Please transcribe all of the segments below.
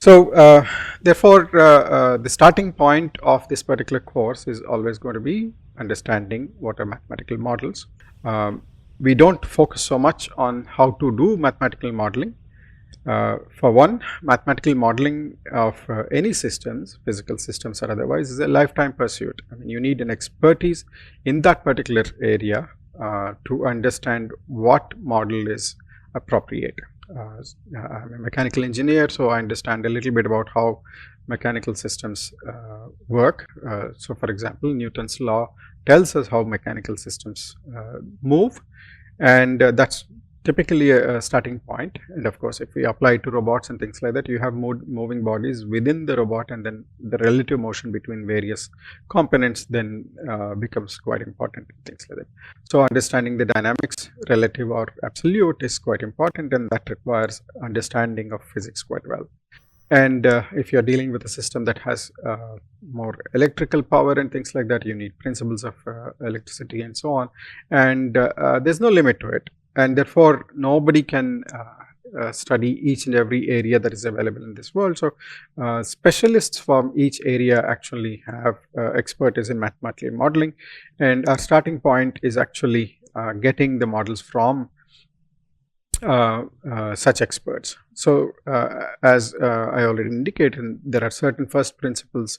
Therefore, the starting point of this particular course is always going to be understanding what are mathematical models. We do not focus so much on how to do mathematical modeling. For one, mathematical modeling of any systems, physical systems or otherwise, is a lifetime pursuit. I mean, you need an expertise in that particular area to understand what model is appropriate. I'm a mechanical engineer, so I understand a little bit about how mechanical systems work. So, for example, Newton's law tells us how mechanical systems move, and that's typically a starting point. And of course, if we apply it to robots and things like that, you have moving bodies within the robot, and then the relative motion between various components then becomes quite important and things like that. So, understanding the dynamics, relative or absolute, is quite important, and that requires understanding of physics quite well. And if you are dealing with a system that has more electrical power and things like that, you need principles of electricity and so on, and there's no limit to it. And therefore, nobody can study each and every area that is available in this world. So, specialists from each area actually have expertise in mathematical modeling, and our starting point is actually getting the models from such experts. So, as I already indicated, there are certain first principles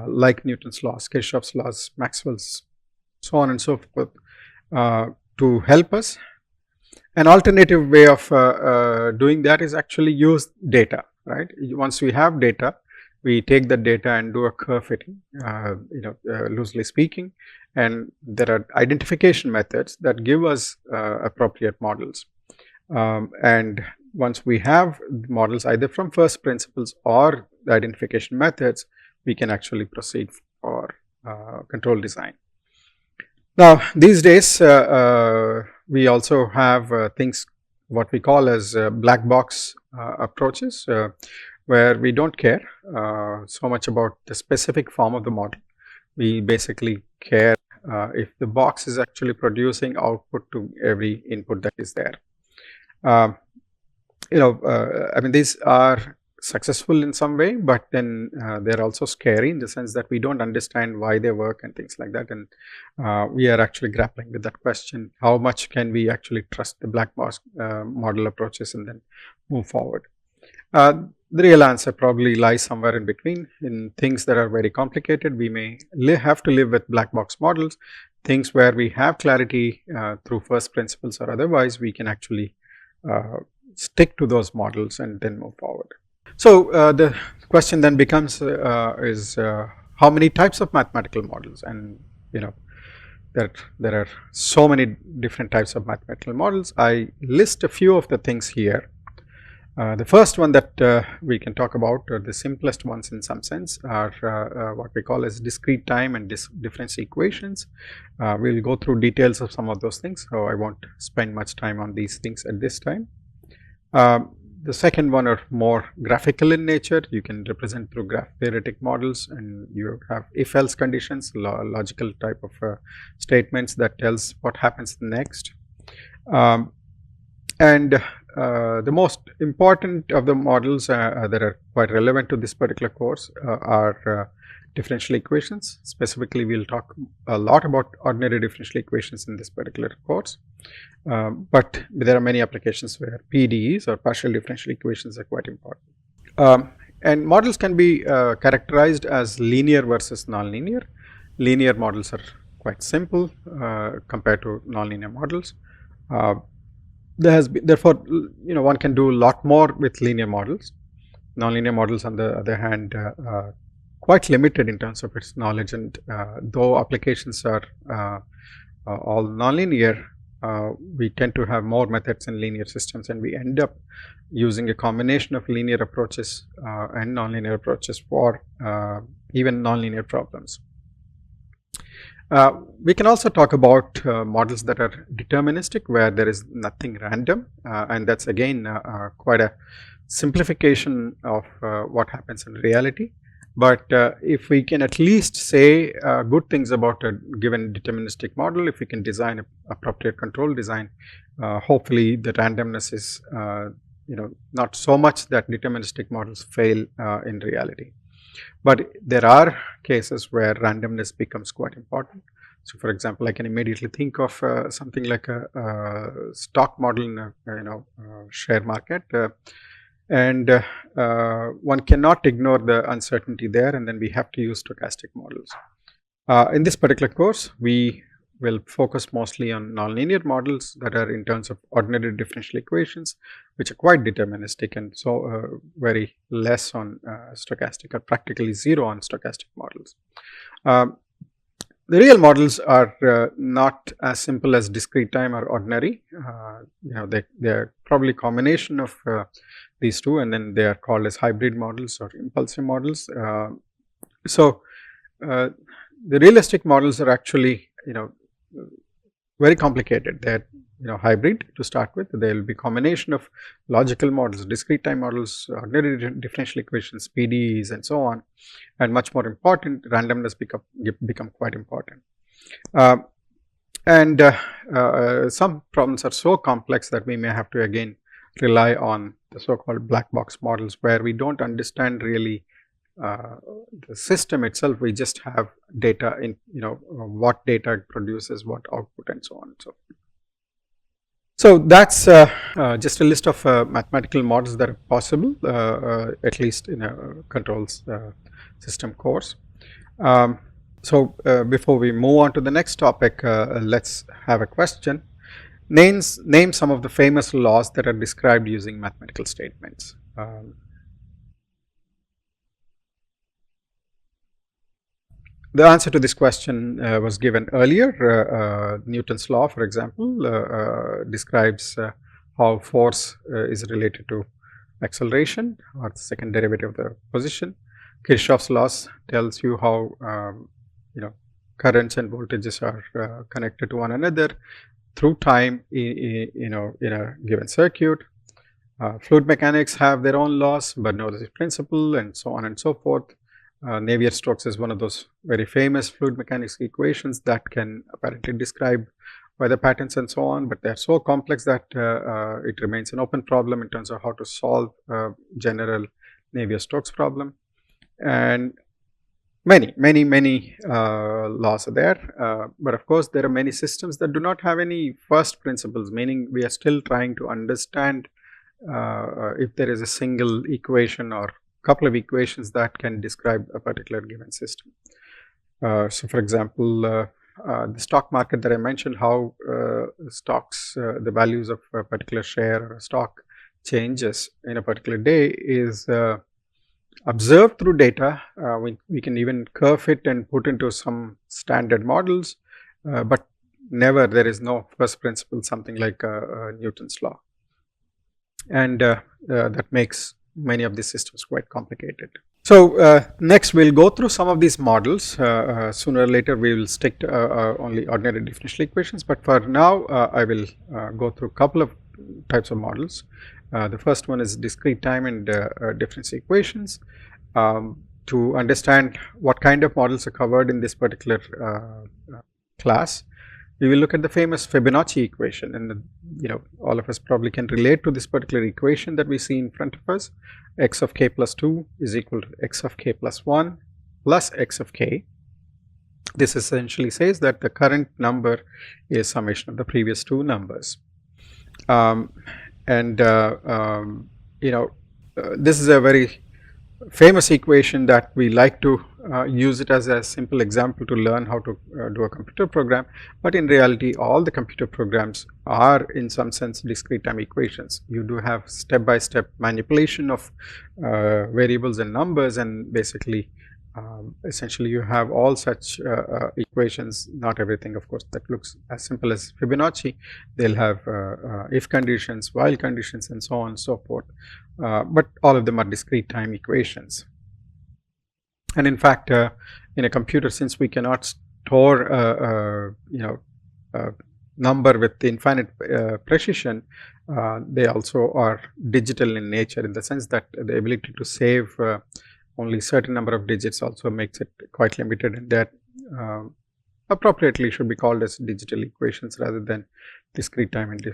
like Newton's laws, Kirchhoff's laws, Maxwell's, so on and so forth, to help us. An alternative way of doing that is actually use data, right? Once we have data, we take the data and do a curve fitting, loosely speaking, and there are identification methods that give us appropriate models. And once we have models either from first principles or the identification methods, we can actually proceed for control design. Now, these days, we also have things what we call as black box approaches, where we do not care so much about the specific form of the model. We basically care if the box is actually producing output to every input that is there. I mean, these are successful in some way, but then they are also scary in the sense that we do not understand why they work and things like that, and we are actually grappling with that question: how much can we actually trust the black box model approaches and then move forward? The real answer probably lies somewhere in between. In things that are very complicated, we may have to live with black box models. Things where we have clarity through first principles or otherwise, we can actually stick to those models and then move forward. So, the question then becomes how many types of mathematical models, and there are so many different types of mathematical models. I list a few of the things here. The first one that we can talk about, or the simplest ones in some sense, are what we call as discrete time and differential equations. We will go through details of some of those things, so I won't spend much time on these things at this time. The second one are more graphical in nature. You can represent through graph theoretic models, and you have if-else conditions, logical type of statements that tells what happens next. The most important of the models that are quite relevant to this particular course are differential equations. Specifically, we will talk a lot about ordinary differential equations in this particular course, but there are many applications where PDEs or partial differential equations are quite important. And models can be characterized as linear versus nonlinear. Linear models are quite simple compared to nonlinear models. Therefore, one can do a lot more with linear models. Nonlinear models, on the other hand, quite limited in terms of its knowledge, and though applications are all nonlinear, we tend to have more methods in linear systems, and we end up using a combination of linear approaches and nonlinear approaches for even nonlinear problems. We can also talk about models that are deterministic, where there is nothing random, and that's again quite a simplification of what happens in reality. But if we can at least say good things about a given deterministic model, if we can design appropriate control design, hopefully the randomness is not so much that deterministic models fail in reality. But there are cases where randomness becomes quite important. So, for example, I can immediately think of something like a stock model in a share market, and one cannot ignore the uncertainty there, and then we have to use stochastic models. In this particular course, we will focus mostly on nonlinear models that are in terms of ordinary differential equations, which are quite deterministic, and so very less on stochastic, or practically zero on stochastic models. The real models are not as simple as discrete time or ordinary. They are probably a combination of these two, and then they are called as hybrid models or impulsive models. The realistic models are actually very complicated. They're hybrid to start with. There will be combination of logical models, discrete time models, ordinary differential equations, PDEs, and so on. And much more important, randomness become quite important. Some problems are so complex that we may have to again rely on the so-called black box models, where we don't understand really the system itself. We just have data in what data it produces, what output, and so on and so forth. So that's just a list of mathematical models that are possible, at least in a controls system course. Before we move on to the next topic, let's have a question. Name some of the famous laws that are described using mathematical statements. The answer to this question was given earlier. Newton's law, for example, describes how force is related to acceleration, or the second derivative of the position. Kirchhoff's laws tells you how currents and voltages are connected to one another through time in a given circuit. Fluid mechanics have their own laws, Bernoulli's principle, and so on and so forth. Navier-Stokes is one of those very famous fluid mechanics equations that can apparently describe weather patterns and so on, but they are so complex that it remains an open problem in terms of how to solve general Navier-Stokes problem. And many laws are there, but of course there are many systems that do not have any first principles, meaning we are still trying to understand if there is a single equation or couple of equations that can describe a particular given system. So, for example, the stock market that I mentioned, how stocks, the values of a particular share or a stock changes in a particular day is observed through data. We can even curve it and put into some standard models, but never there is no first principle, something like Newton's law, and that makes many of these systems quite complicated. So, next we will go through some of these models. Sooner or later we will stick to only ordinary differential equations, but for now I will go through a couple of types of models. The first one is discrete time and differential equations. To understand what kind of models are covered in this particular class, we will look at the famous Fibonacci equation, and all of us probably can relate to this particular equation that we see in front of us. X of k plus 2 is equal to x of k plus 1 plus x of k. This essentially says that the current number is summation of the previous two numbers. This is a very famous equation that we like to use it as a simple example to learn how to do a computer program, but in reality all the computer programs are in some sense discrete time equations. You do have step by step manipulation of variables and numbers, and basically essentially you have all such equations. Not everything of course that looks as simple as Fibonacci. They'll have if conditions, while conditions, and so on and so forth, but all of them are discrete time equations. And in fact, in a computer, since we cannot store a number with infinite precision, they also are digital in nature, in the sense that the ability to save only certain number of digits also makes it quite limited, and that appropriately should be called as digital equations rather than discrete time and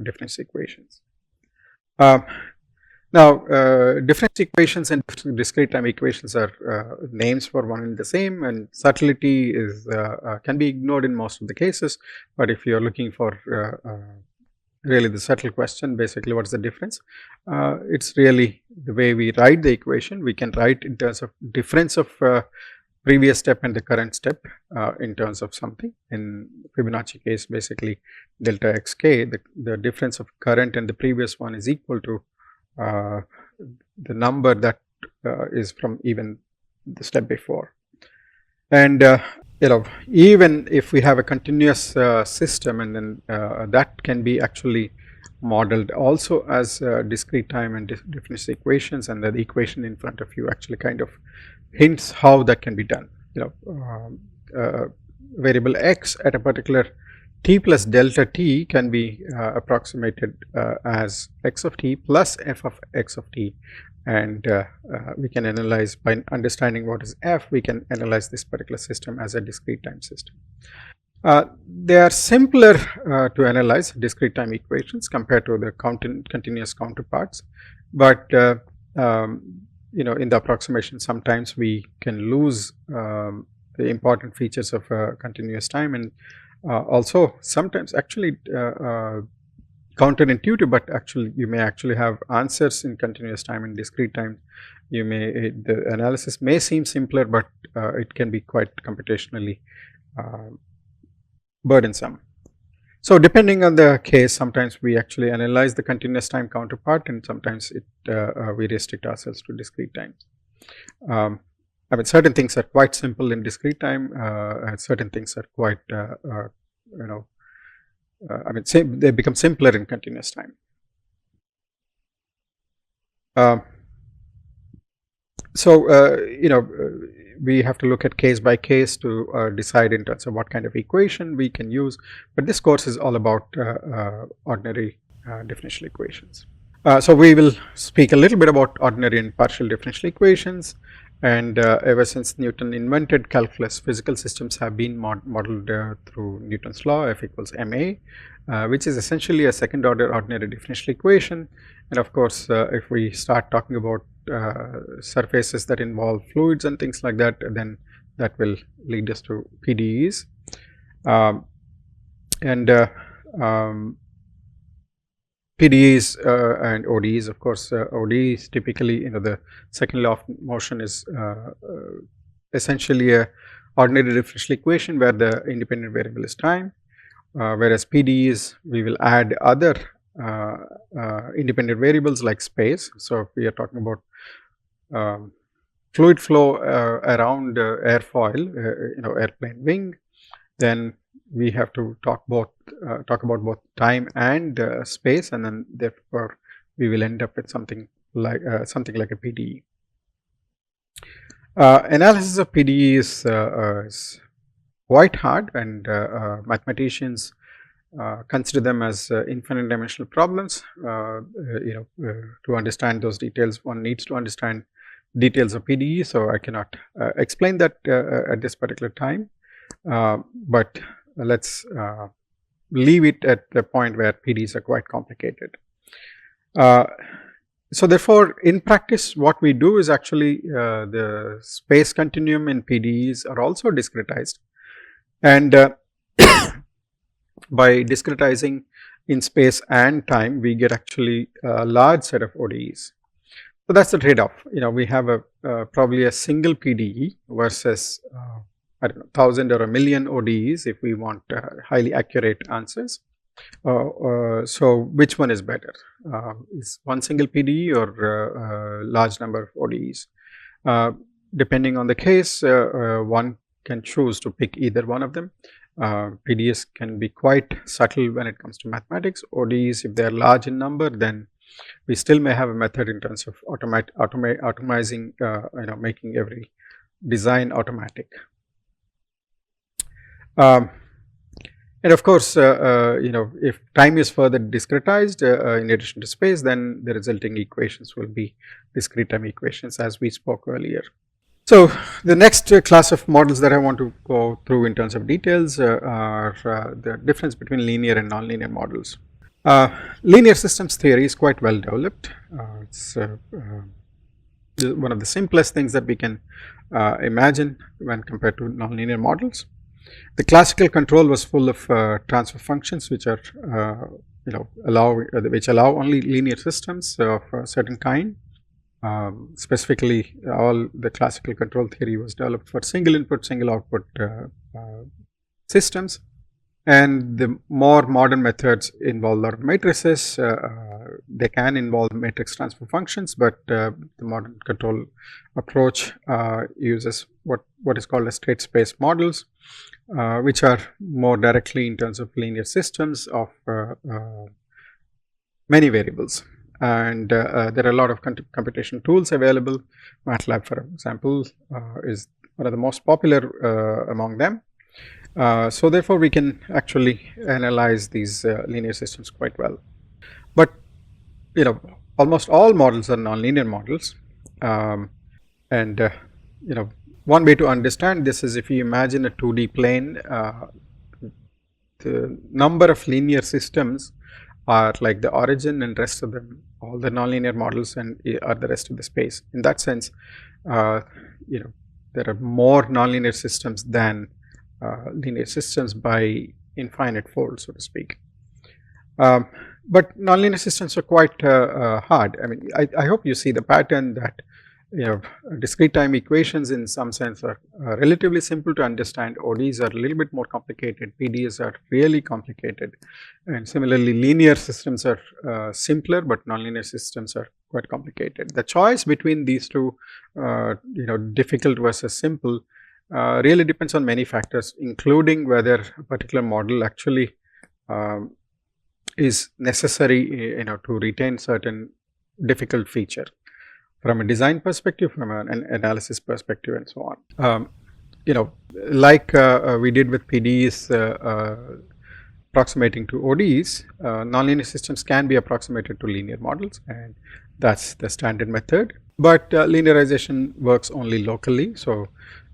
difference equations. Now, difference equations and discrete time equations are names for one and the same, and subtlety is can be ignored in most of the cases. But if you are looking for really the subtle question, basically what is the difference? It's really the way we write the equation. We can write in terms of difference of previous step and the current step in terms of something. In Fibonacci case, basically delta xk, the difference of current and the previous one is equal to the number that is from even the step before. And even if we have a continuous system, and then that can be actually modeled also as discrete time and difference equations, and the equation in front of you actually kind of hints how that can be done. Variable x at a particular t plus delta t can be approximated as x of t plus f of x of t, and we can analyze by understanding what is f, we can analyze this particular system as a discrete time system. They are simpler to analyze, discrete time equations, compared to the continuous counterparts, but in the approximation sometimes we can lose the important features of continuous time, and also sometimes actually counterintuitive, but actually you may actually have answers in continuous time and discrete time. The analysis may seem simpler, but it can be quite computationally burdensome. So depending on the case, sometimes we actually analyze the continuous time counterpart, and sometimes we restrict ourselves to discrete time. I mean, certain things are quite simple in discrete time, and certain things are quite they become simpler in continuous time. We have to look at case by case to decide in terms of what kind of equation we can use, but this course is all about ordinary differential equations. So we will speak a little bit about ordinary and partial differential equations, and ever since Newton invented calculus, physical systems have been modeled through Newton's law, F equals ma, which is essentially a second order ordinary differential equation. And of course, if we start talking about surfaces that involve fluids and things like that, then that will lead us to PDEs. PDEs and ODEs, of course, ODEs typically, the second law of motion is essentially a ordinary differential equation where the independent variable is time, whereas PDEs, we will add other independent variables like space. So if we are talking about fluid flow around airfoil, airplane wing, then we have to talk about both time and space, and then therefore we will end up with something like a PDE. Analysis of PDE is quite hard, and mathematicians consider them as infinite dimensional problems. To understand those details, one needs to understand details of PDE, so I cannot explain that at this particular time, but let's leave it at the point where PDEs are quite complicated. So therefore, in practice, what we do is actually the space continuum in PDEs are also discretized, and by discretizing in space and time, we get actually a large set of ODEs. So that's the trade-off. We have probably a single PDE versus I don't know, 1,000 or 1,000,000 ODEs if we want highly accurate answers. So which one is better? Is one single PDE or a large number of ODEs? Depending on the case, one can choose to pick either one of them. PDEs can be quite subtle when it comes to mathematics. ODEs, if they are large in number, then we still may have a method in terms of automizing, making every design automatic. And of course, if time is further discretized in addition to space, then the resulting equations will be discrete time equations, as we spoke earlier. So the next class of models that I want to go through in terms of details are the difference between linear and nonlinear models. Linear systems theory is quite well developed. It's one of the simplest things that we can imagine when compared to nonlinear models. The classical control was full of transfer functions, which are which allow only linear systems of a certain kind. Specifically, all the classical control theory was developed for single input, single output systems. And the more modern methods involve a lot of matrices. They can involve matrix transfer functions, but the modern control approach uses what is called as state space models, which are more directly in terms of linear systems of many variables. And there are a lot of computation tools available. MATLAB, for example, is one of the most popular among them. So therefore, we can actually analyze these linear systems quite well. But almost all models are nonlinear models, and one way to understand this is if you imagine a 2D plane. The number of linear systems are like the origin, and rest of them, all the nonlinear models, and are the rest of the space. In that sense, there are more nonlinear systems than linear systems by infinite fold, so to speak. But nonlinear systems are quite hard. I mean, I hope you see the pattern that discrete time equations in some sense are relatively simple to understand. ODEs are a little bit more complicated. PDEs are really complicated, and similarly linear systems are simpler, but nonlinear systems are quite complicated. The choice between these two, difficult versus simple, really depends on many factors, including whether a particular model actually is necessary to retain certain difficult feature from a design perspective, from an analysis perspective, and so on. Like we did with PDEs approximating to ODEs, nonlinear systems can be approximated to linear models, and that's the standard method. But linearization works only locally, so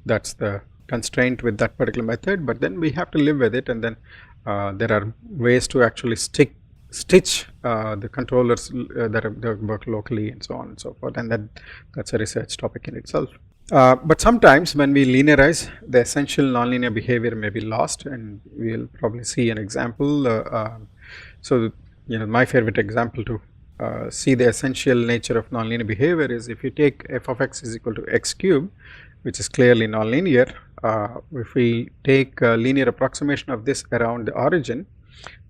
that's the constraint with that particular method. But then we have to live with it, and then there are ways to actually stitch the controllers that work locally, and so on and so forth, and that's a research topic in itself. But sometimes when we linearize, the essential nonlinear behavior may be lost, and we'll probably see an example. So my favorite example to see the essential nature of nonlinear behavior is if you take f of x is equal to x cube, which is clearly nonlinear. If we take a linear approximation of this around the origin,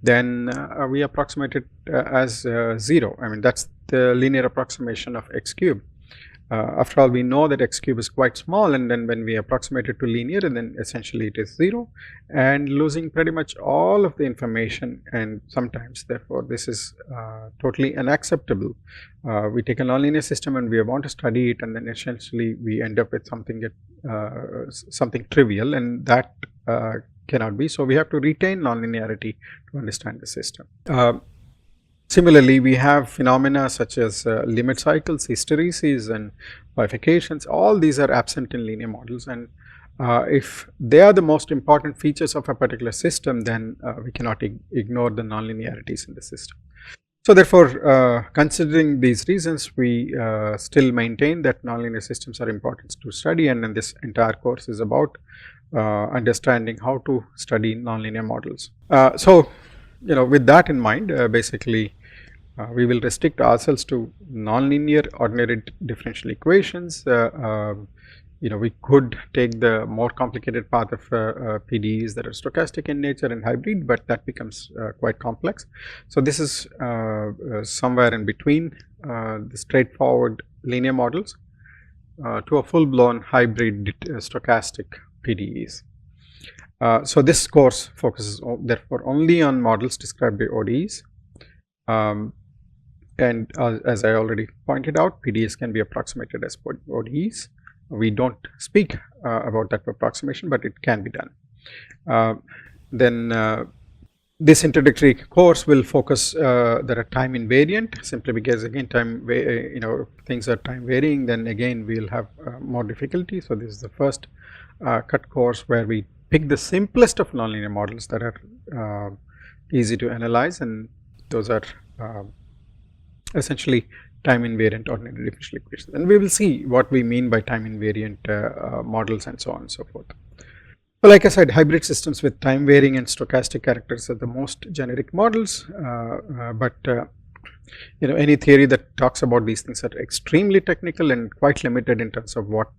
then we approximate it as 0. I mean, that's the linear approximation of x cube. After all, we know that x cube is quite small, and then when we approximate it to linear, and then essentially it is 0, and losing pretty much all of the information, and sometimes therefore this is totally unacceptable. We take a nonlinear system and we want to study it, and then essentially we end up with something trivial, and that cannot be. So we have to retain nonlinearity to understand the system. Similarly, we have phenomena such as limit cycles, hystereses, and bifurcations. All these are absent in linear models, and if they are the most important features of a particular system, then we cannot ignore the nonlinearities in the system. So therefore, considering these reasons, we still maintain that nonlinear systems are important to study, and then this entire course is about understanding how to study nonlinear models. So with that in mind, basically we will restrict ourselves to nonlinear ordinary differential equations. We could take the more complicated path of PDEs that are stochastic in nature and hybrid, but that becomes quite complex. So this is somewhere in between the straightforward linear models to a full-blown hybrid stochastic PDEs. So this course focuses therefore only on models described by ODEs. And as I already pointed out, PDEs can be approximated as ODEs. We don't speak about that approximation, but it can be done. Then this introductory course will focus that are time invariant, simply because again things are time varying, then again we will have more difficulty. So this is the first cut course where we pick the simplest of nonlinear models that are easy to analyze, and Those are essentially time invariant ordinary differential equations, and we will see what we mean by time invariant models and so on and so forth. So, like I said, hybrid systems with time varying and stochastic characters are the most generic models, but any theory that talks about these things are extremely technical and quite limited in terms of what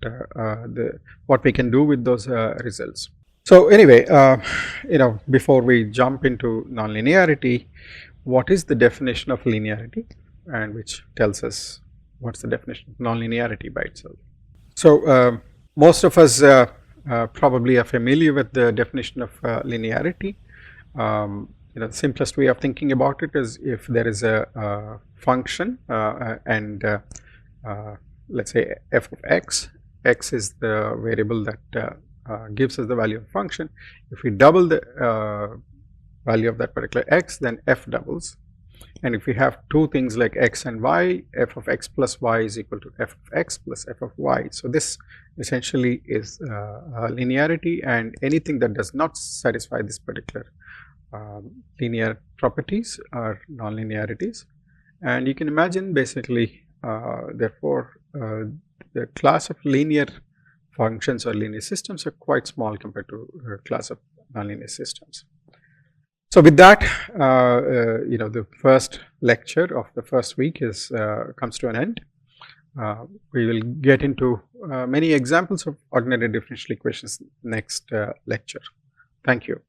we can do with those results. So anyway, before we jump into nonlinearity, what is the definition of linearity, and which tells us what's the definition of nonlinearity by itself. So most of us probably are familiar with the definition of linearity. The simplest way of thinking about it is if there is a function and let's say f of x, x is the variable that gives us the value of the function. If we double the value of that particular x, then f doubles. And if we have two things like x and y, f of x plus y is equal to f of x plus f of y. So this essentially is linearity, and anything that does not satisfy this particular linear properties are nonlinearities. And you can imagine basically therefore the class of linear functions or linear systems are quite small compared to a class of nonlinear systems. So with that, the first lecture of the first week is comes to an end. We will get into many examples of ordinary differential equations next lecture. Thank you.